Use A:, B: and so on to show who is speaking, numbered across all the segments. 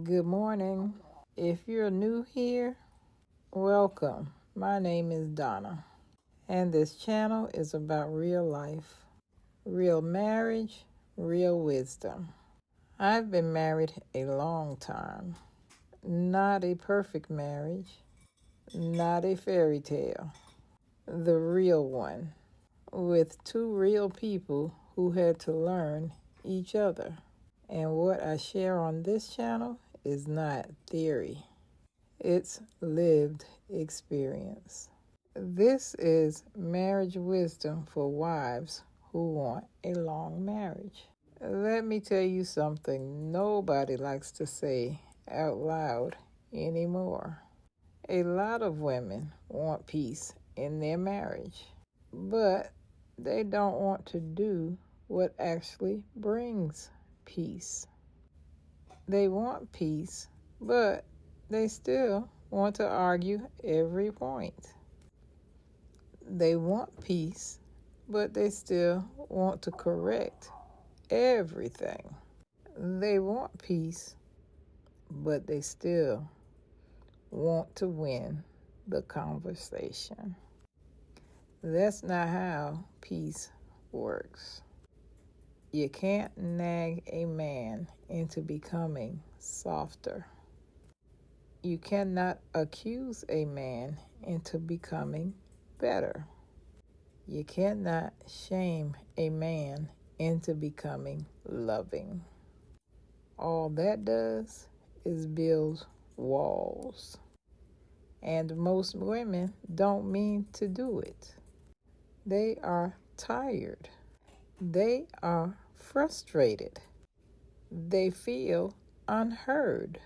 A: Good morning. If you're new here, welcome. My name is Donna, and this channel is about real life, real marriage, real wisdom. I've been married a long time. Not a perfect marriage, not a fairy tale, the real one, with two real people who had to learn each other. And what I share on this channel is not theory. It's lived experience. This is marriage wisdom for wives who want a long marriage. Let me tell you something nobody likes to say out loud anymore. A lot of women want peace in their marriage, but they don't want to do what actually brings peace. They want peace, but they still want to argue every point. They want peace, but they still want to correct everything. They want peace, but they still want to win the conversation. That's not how peace works. You can't nag a man into becoming softer. You cannot accuse a man into becoming better. You cannot shame a man into becoming loving. All that does is build walls. And most women don't mean to do it. They are tired. They are frustrated. They feel unheard.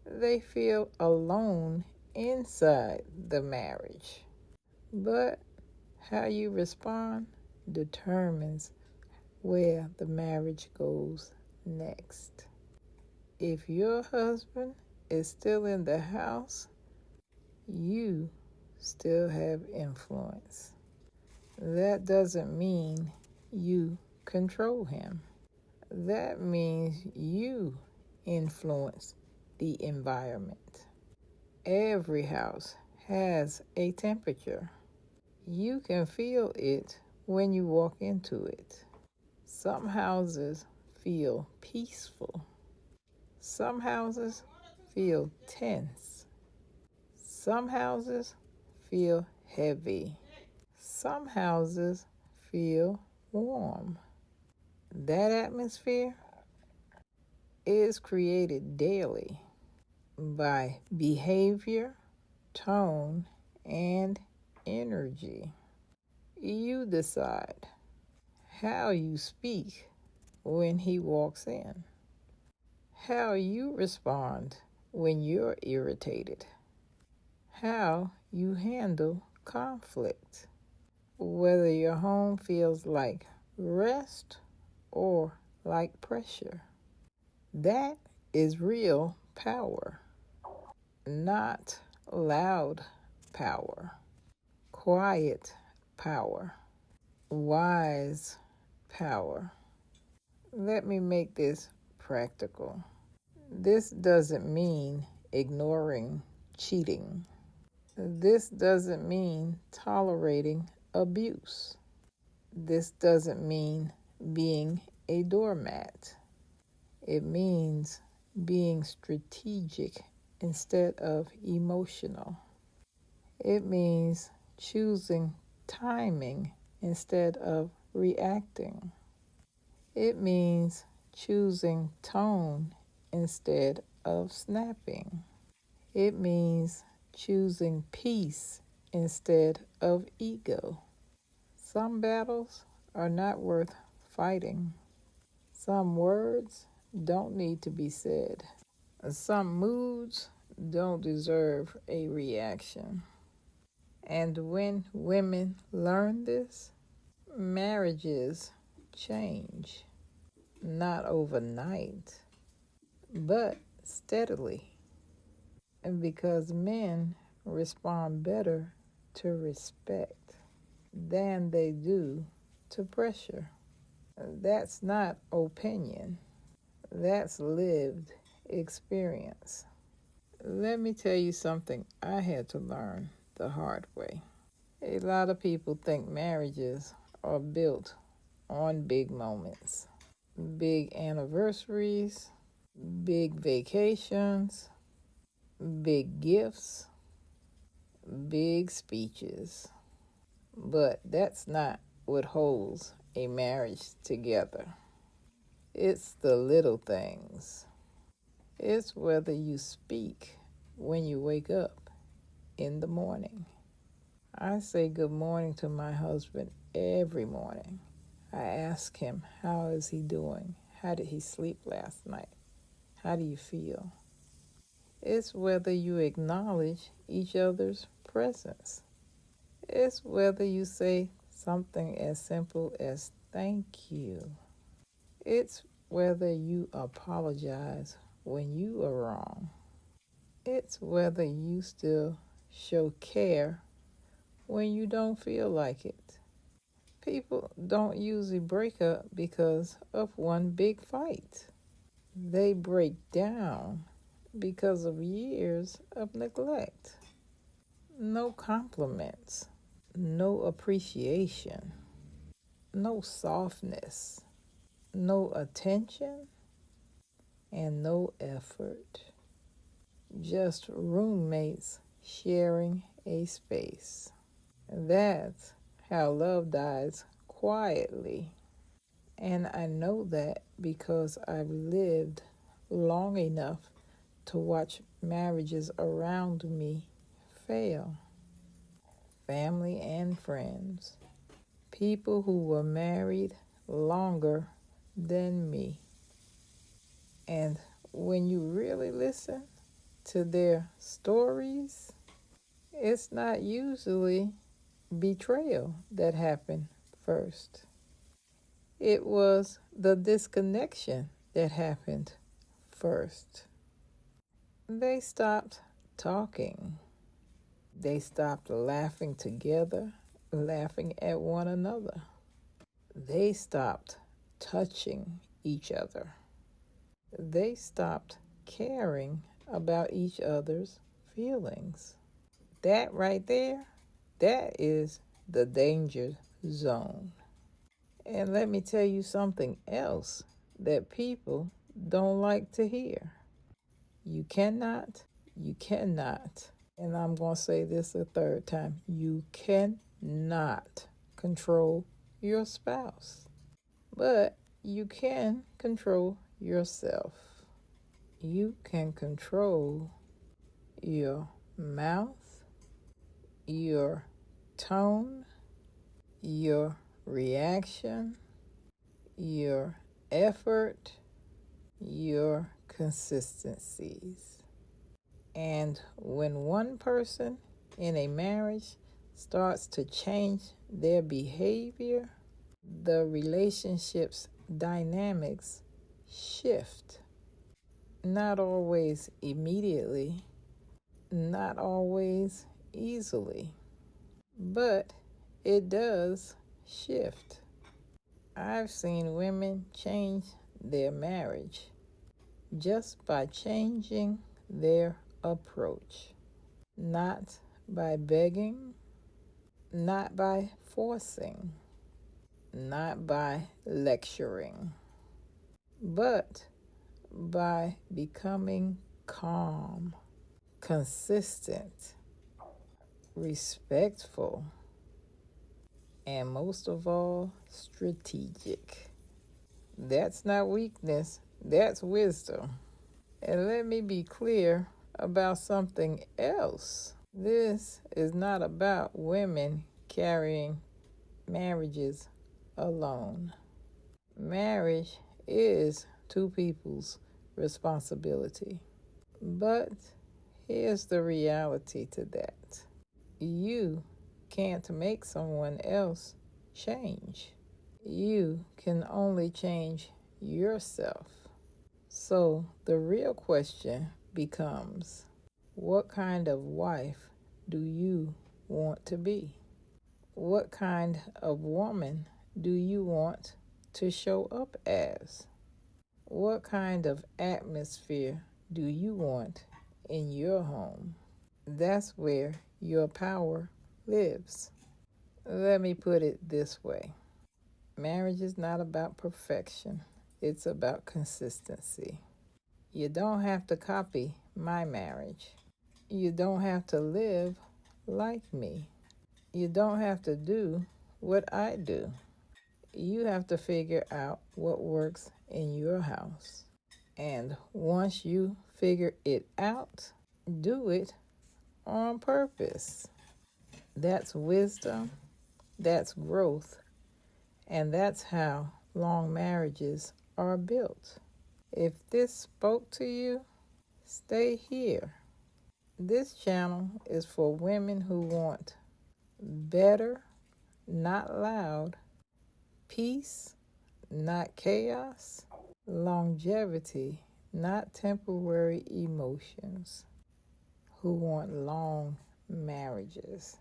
A: They feel alone inside the marriage. But how you respond determines where the marriage goes next. If your husband is still in the house, you still have influence. That doesn't mean you control him. That means you influence the environment. Every house has a temperature. You can feel it when you walk into it. Some houses feel peaceful. Some houses feel tense. Some houses feel heavy. Some houses feel warm. That atmosphere is created daily by behavior, tone, and energy. You decide how you speak when he walks in, how you respond when you're irritated, how you handle conflict, whether your home feels like rest or like pressure. That is real power, not loud power, quiet power, wise power. Let me make this practical. This doesn't mean ignoring cheating. This doesn't mean tolerating abuse. This doesn't mean being a doormat. It means being strategic instead of emotional. It means choosing timing instead of reacting. It means choosing tone instead of snapping. It means choosing peace instead of ego. Some battles are not worth fighting. Some words don't need to be said. Some moods don't deserve a reaction. And when women learn this, marriages change. Not overnight, but steadily. And because men respond better to respect than they do to pressure. That's not opinion. That's lived experience. Let me tell you something I had to learn the hard way. A lot of people think marriages are built on big moments, big anniversaries, big vacations, big gifts, big speeches. But that's not what holds a marriage together. It's the little things. It's whether you speak when you wake up in the morning. I say good morning to my husband every morning. I ask him, how is he doing? How did he sleep last night? How do you feel? It's whether you acknowledge each other's presence. It's whether you say something as simple as thank you. It's whether you apologize when you are wrong. It's whether you still show care when you don't feel like it. People don't usually break up because of one big fight. They break down because of years of neglect. No compliments, no appreciation, no softness, no attention, and no effort. Just roommates sharing a space. That's how love dies quietly. And I know that because I've lived long enough to watch marriages around me fail. Family and friends. People who were married longer than me. And when you really listen to their stories, it's not usually betrayal that happened first. It was the disconnection that happened first. They stopped talking. They stopped laughing together, laughing at one another. They stopped touching each other. They stopped caring about each other's feelings. That right there, that is the danger zone. And let me tell you something else that people don't like to hear. You cannot, and I'm going to say this a third time, you cannot control your spouse, but you can control yourself. You can control your mouth, your tone, your reaction, your effort, your consistencies. And when one person in a marriage starts to change their behavior, the relationship's dynamics shift. Not always immediately, not always easily, but it does shift. I've seen women change their marriage just by changing their approach, not by begging, not by forcing, not by lecturing, but by becoming calm, consistent, respectful, and most of all, strategic. That's not weakness, that's wisdom. And let me be clear about something else. This is not about women carrying marriages alone. Marriage is two people's responsibility. But here's the reality to that. You can't make someone else change. You can only change yourself. So the real question becomes, what kind of wife do you want to be? What kind of woman do you want to show up as? What kind of atmosphere do you want in your home? That's where your power lives. Let me put it this way. Marriage is not about perfection. It's about consistency. You don't have to copy my marriage. You don't have to live like me. You don't have to do what I do. You have to figure out what works in your house. And once you figure it out, do it on purpose. That's wisdom, that's growth, and that's how long marriages are built. If this spoke to you, stay here. This channel is for women who want better, not loud, peace, not chaos, longevity, not temporary emotions, who want long marriages.